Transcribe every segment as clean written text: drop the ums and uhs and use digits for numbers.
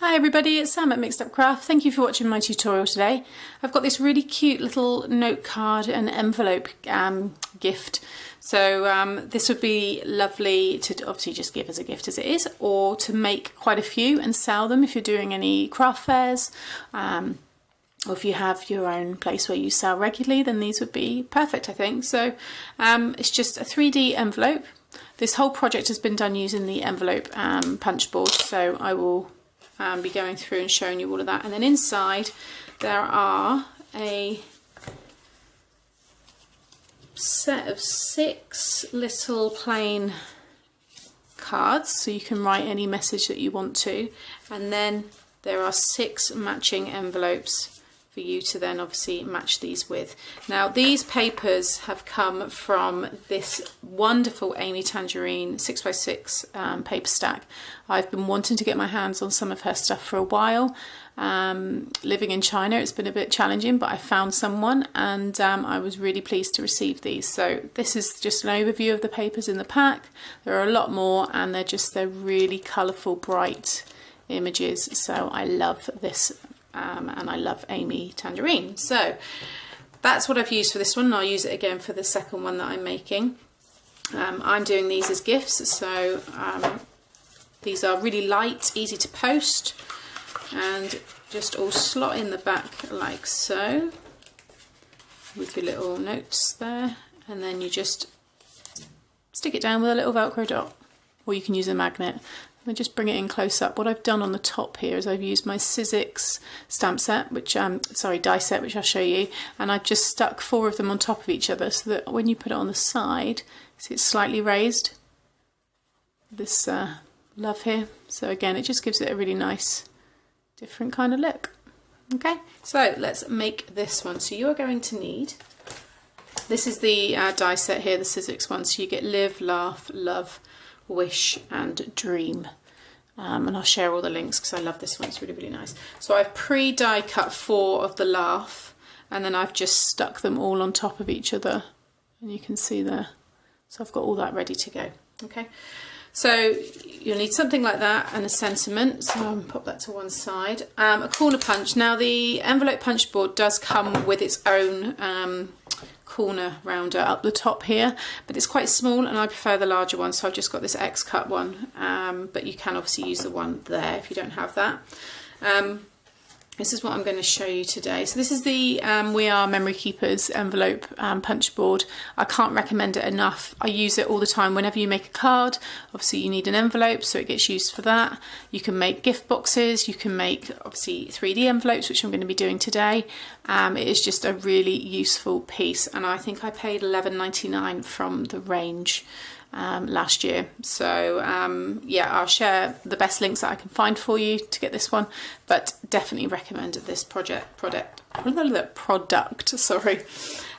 Hi everybody, it's Sam at Mixed Up Craft. Thank you for watching my tutorial today. I've got this really cute little note card and envelope gift. So this would be lovely to obviously just give as a gift as it is, or to make quite a few and sell them if you're doing any craft fairs. Or if you have your own place where you sell regularly, then these would be perfect, I think. So it's just a 3D envelope. This whole project has been done using the envelope punch board, so I will be going through and showing you all of that. And then inside there are a set of 6 little plain cards, so you can write any message that you want to, and then there are 6 matching envelopes for you to then obviously match these with. Now these papers have come from this wonderful Amy Tangerine 6x6 paper stack. I've been wanting to get my hands on some of her stuff for a while. Living in China, it's been a bit challenging, but I found someone, and I was really pleased to receive these. So this is just an overview of the papers in the pack. There are a lot more, and they're really colourful, bright images. So I love this. And I love Amy Tangerine. So that's what I've used for this one, and I'll use it again for the second one that I'm making. I'm doing these as gifts, so these are really light, easy to post, and just all slot in the back like so, with your little notes there, and then you just stick it down with a little Velcro dot, or you can use a magnet. And just bring it in close up. What I've done on the top here is I've used my Sizzix stamp set, which die set, which I'll show you, and I've just stuck 4 of them on top of each other, so that when you put it on the side, see it's slightly raised, this love here. So again, it just gives it a really nice different kind of look. Okay, so let's make this one. So you're going to need, this is the die set here, the Sizzix one, so you get live, laugh, love, wish and dream, and I'll share all the links because I love this one. It's really nice. So I've pre-die cut 4 of the laugh, and then I've just stuck them all on top of each other, and you can see there. So I've got all that ready to go. Okay, so you'll need something like that and a sentiment, so I'll pop that to one side. A corner punch. Now the envelope punch board does come with its own corner rounder up the top here, but it's quite small and I prefer the larger one, so I've just got this X-cut one, but you can obviously use the one there if you don't have that. This is what I'm going to show you today. So this is the We Are Memory Keepers envelope punch board. I can't recommend it enough. I use it all the time. Whenever you make a card, obviously you need an envelope, so it gets used for that. You can make gift boxes, you can make obviously 3D envelopes, which I'm going to be doing today. It is just a really useful piece, and I think I paid $11.99 from the range last year. So yeah, I'll share the best links that I can find for you to get this one, but definitely recommend this product. Sorry.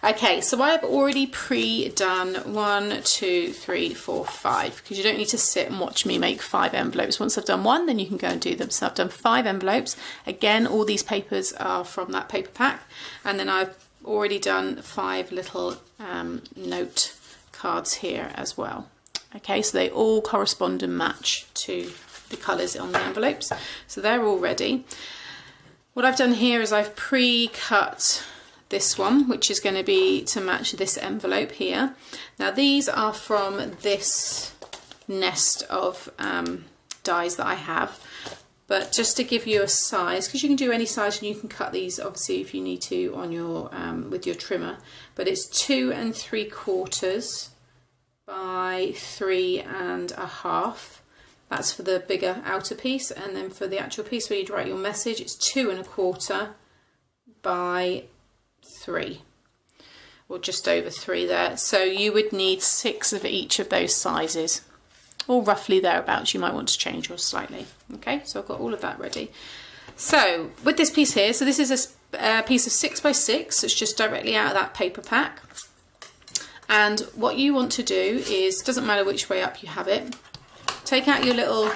Okay, so I've already pre-done 1, 2, 3, 4, 5, because you don't need to sit and watch me make 5 envelopes. Once I've done one, then you can go and do them. So I've done 5 envelopes. Again, all these papers are from that paper pack, and then I've already done 5 little note cards here as well. Okay, so they all correspond and match to the colours on the envelopes, so they're all ready. What I've done here is I've pre-cut this one, which is going to be to match this envelope here. Now these are from this nest of dies that I have, but just to give you a size, because you can do any size and you can cut these obviously if you need to on your with your trimmer, but it's 2 3/4 by 3 1/2. That's for the bigger outer piece, and then for the actual piece where you'd write your message, it's 2 1/4 by 3, or just over 3 there. So you would need 6 of each of those sizes, or roughly thereabouts. You might want to change yours slightly. Okay, so I've got all of that ready. So with this piece here, so this is a piece of 6x6, it's just directly out of that paper pack. And what you want to do is, doesn't matter which way up you have it, take out your little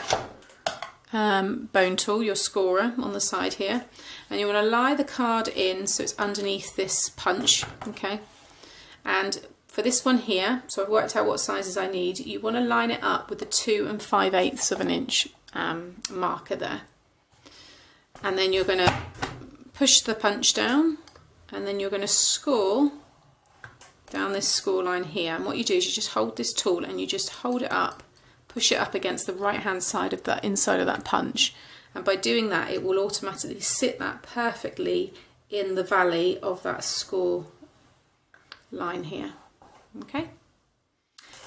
bone tool, your scorer on the side here, and you want to lie the card in so it's underneath this punch. Okay, and for this one here, so I've worked out what sizes I need, you want to line it up with the 2 5/8 of an inch marker there. and then you're going to push the punch down, and then you're going to score down this score line here. And what you do is you just hold this tool and you just hold it up, push it up against the right hand side of that inside of that punch, and by doing that it will automatically sit that perfectly in the valley of that score line here. Okay,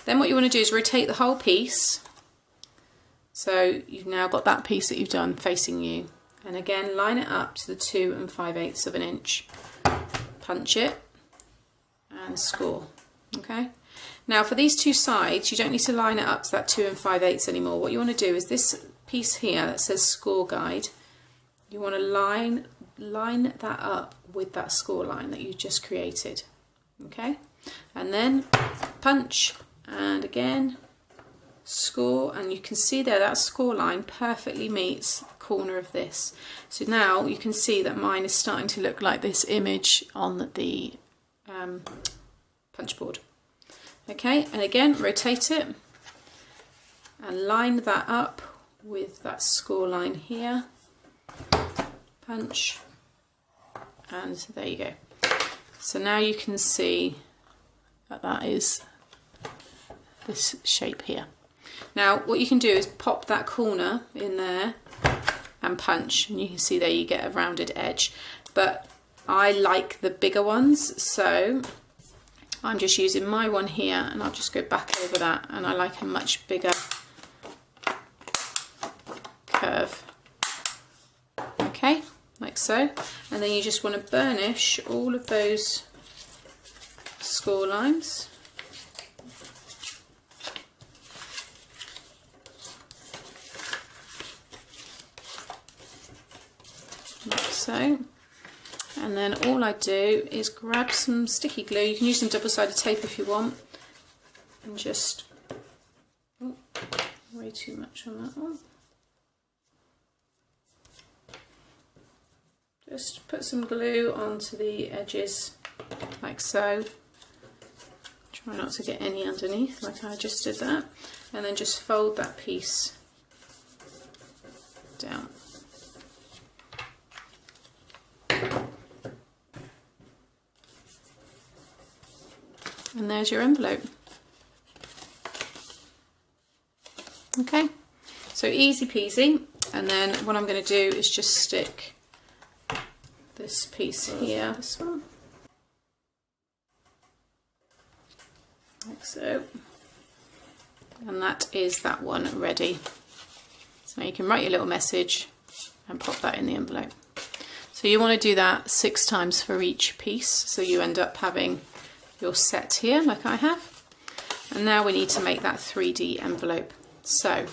then what you want to do is rotate the whole piece, so you've now got that piece that you've done facing you, and again line it up to the 2 5/8 of an inch, punch it and score. Okay, now for these two sides you don't need to line it up to that 2 5/8 anymore. What you want to do is this piece here that says score guide, you want to line that up with that score line that you just created. Okay, and then punch and again score, and you can see there that score line perfectly meets the corner of this. So now you can see that mine is starting to look like this image on the punch board. Okay, and again rotate it and line that up with that score line here, punch, and there you go. So now you can see that that is this shape here. Now what you can do is pop that corner in there and punch, and you can see there you get a rounded edge, but I like the bigger ones, so I'm just using my one here, and I'll just go back over that, and I like a much bigger curve. Okay, like so, and then you just want to burnish all of those score lines. Like so. And then all I do is grab some sticky glue. You can use some double-sided tape if you want, and just, oh, way too much on that one. Just put some glue onto the edges like so. Try not to get any underneath, like I just did that, and then just fold that piece down. And there's your envelope. Okay, so easy peasy. And then what I'm going to do is just stick this piece here, this one, like so, and that is that one ready. So now you can write your little message and pop that in the envelope. So you want to do that 6 times for each piece, so you end up having your set here like I have. And now we need to make that 3D envelope. So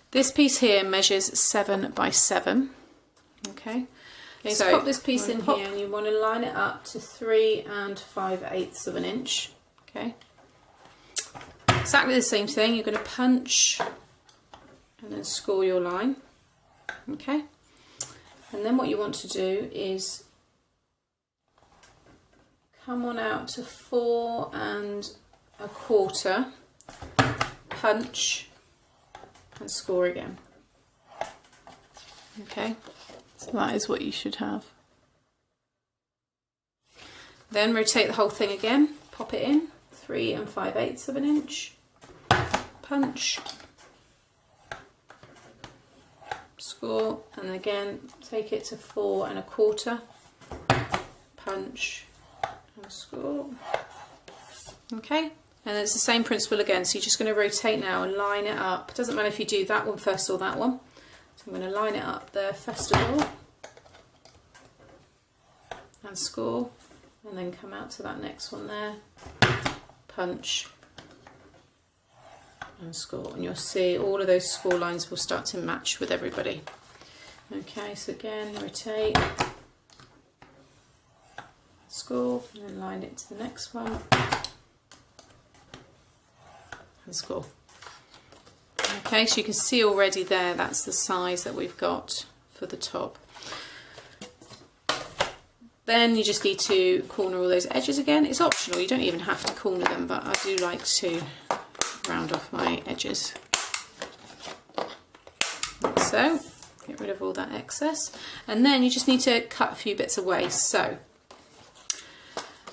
this piece here measures 7 by 7. Okay, so pop this piece in here, and you want to line it up to 3 5/8 of an inch. Okay, exactly the same thing. You're going to punch and then score your line. Okay, and then what you want to do is come on out to 4 1/4, punch and score again. Okay, so that is what you should have. Then rotate the whole thing again, pop it in, 3 5/8 of an inch, punch, score, and again take it to 4 1/4, punch and score. Okay, and it's the same principle again, so you're just going to rotate now and line it up. It doesn't matter if you do that one first or that one. So I'm going to line it up there first of all and score, and then come out to that next one there, punch and score, and you'll see all of those score lines will start to match with everybody. Okay, so again rotate, score, and then line it to the next one and score. Okay, so you can see already there that's the size that we've got for the top. Then you just need to corner all those edges again. It's optional, you don't even have to corner them, but I do like to round off my edges like so. Get rid of all that excess. And then you just need to cut a few bits away. So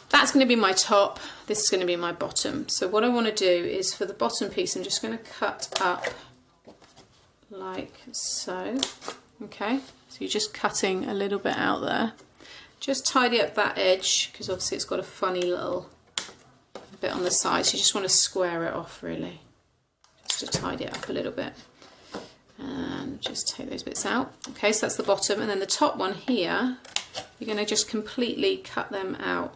that's going to be my top, this is going to be my bottom. So what I want to do is for the bottom piece, I'm just going to cut up like so. Okay, so you're just cutting a little bit out there. Just tidy up that edge, because obviously it's got a funny little bit on the side, so you just want to square it off really, just to tidy it up a little bit. And just take those bits out. Okay, so that's the bottom, and then the top one here, you're going to just completely cut them out.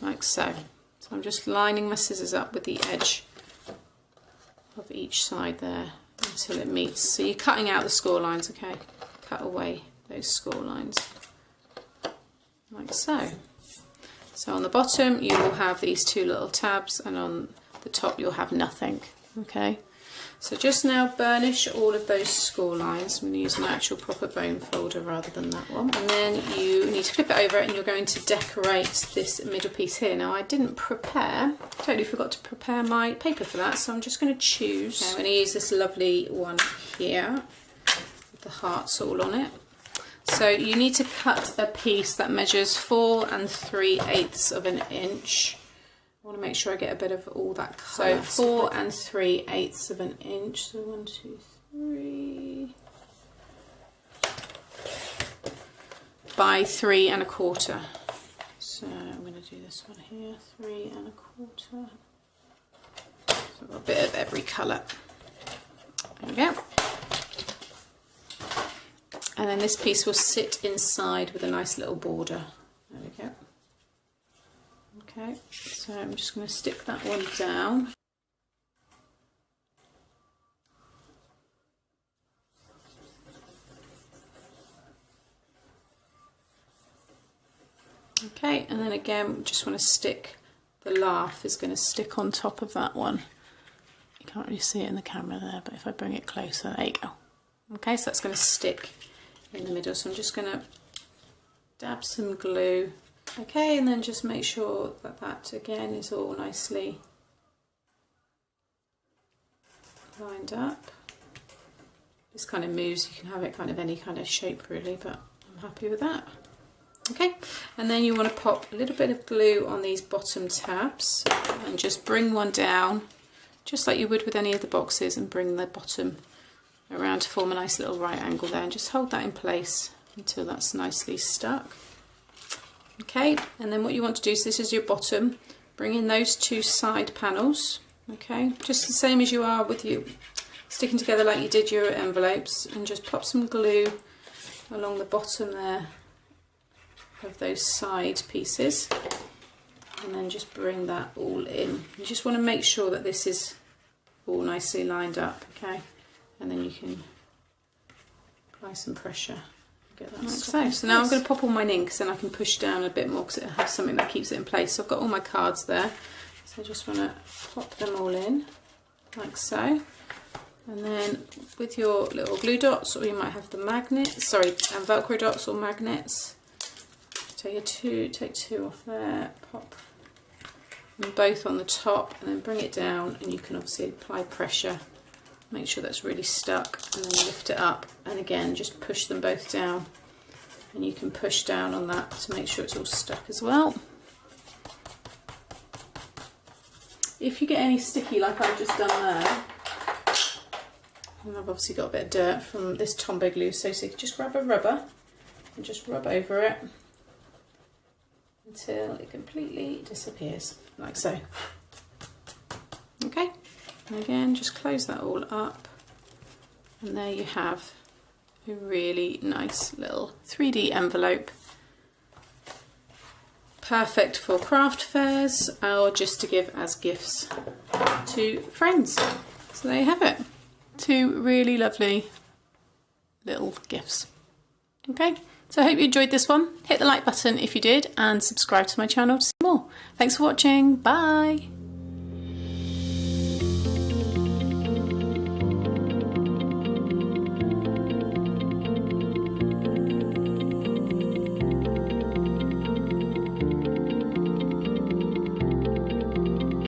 Like so. So I'm just lining my scissors up with the edge of each side there until it meets. So you're cutting out the score lines, okay? Cut away those score lines. Like so. So on the bottom you will have these two little tabs, and on the top you'll have nothing, okay? So just now burnish all of those score lines. I'm going to use an actual proper bone folder rather than that one. And then you need to flip it over and you're going to decorate this middle piece here. Now I didn't prepare, totally forgot to prepare my paper for that, so I'm just going to choose. Okay, I'm going to use this lovely one here with the hearts all on it. So you need to cut a piece that measures 4 3/8 of an inch. I want to make sure I get a bit of all that colour. So 4 3/8 of an inch. So 1, 2, 3 by 3 1/4. So I'm going to do this one here, 3 1/4. So I've got a bit of every colour. There we go. And then this piece will sit inside with a nice little border. There we go. Okay, so I'm just going to stick that one down. Okay, and then again, we just want to stick, the laugh is going to stick on top of that one. You can't really see it in the camera there, but if I bring it closer, there you go. Okay, so that's going to stick in the middle. So I'm just going to dab some glue. Okay, and then just make sure that that again is all nicely lined up. This kind of moves, you can have it kind of any kind of shape really, but I'm happy with that. Okay, and then you want to pop a little bit of glue on these bottom tabs and just bring one down, just like you would with any of the boxes, and bring the bottom around to form a nice little right angle there, and just hold that in place until that's nicely stuck. Okay, and then what you want to do, so this is your bottom, bring in those two side panels, okay, just the same as you are with you sticking together like you did your envelopes, and just pop some glue along the bottom there of those side pieces, and then just bring that all in. You just want to make sure that this is all nicely lined up, okay, and then you can apply some pressure. Get that like so now I'm going to pop all mine in, because then I can push down a bit more, because it has something that keeps it in place. So I've got all my cards there, so I just want to pop them all in like so, and then with your little glue dots, or you might have the magnets, sorry, Velcro dots or magnets, take two off there, pop them both on the top, and then bring it down, and you can obviously apply pressure. Make sure that's really stuck, and then lift it up, and again just push them both down, and you can push down on that to make sure it's all stuck as well. If you get any sticky like I've just done there, and I've obviously got a bit of dirt from this Tombow glue, so you can just grab a rubber and just rub over it until it completely disappears, like so. Okay. And again, just close that all up, and there you have a really nice little 3D envelope. Perfect for craft fairs or just to give as gifts to friends. So there you have it. 2 really lovely little gifts. Okay, so I hope you enjoyed this one. Hit the like button if you did, and subscribe to my channel to see more. Thanks for watching. Bye.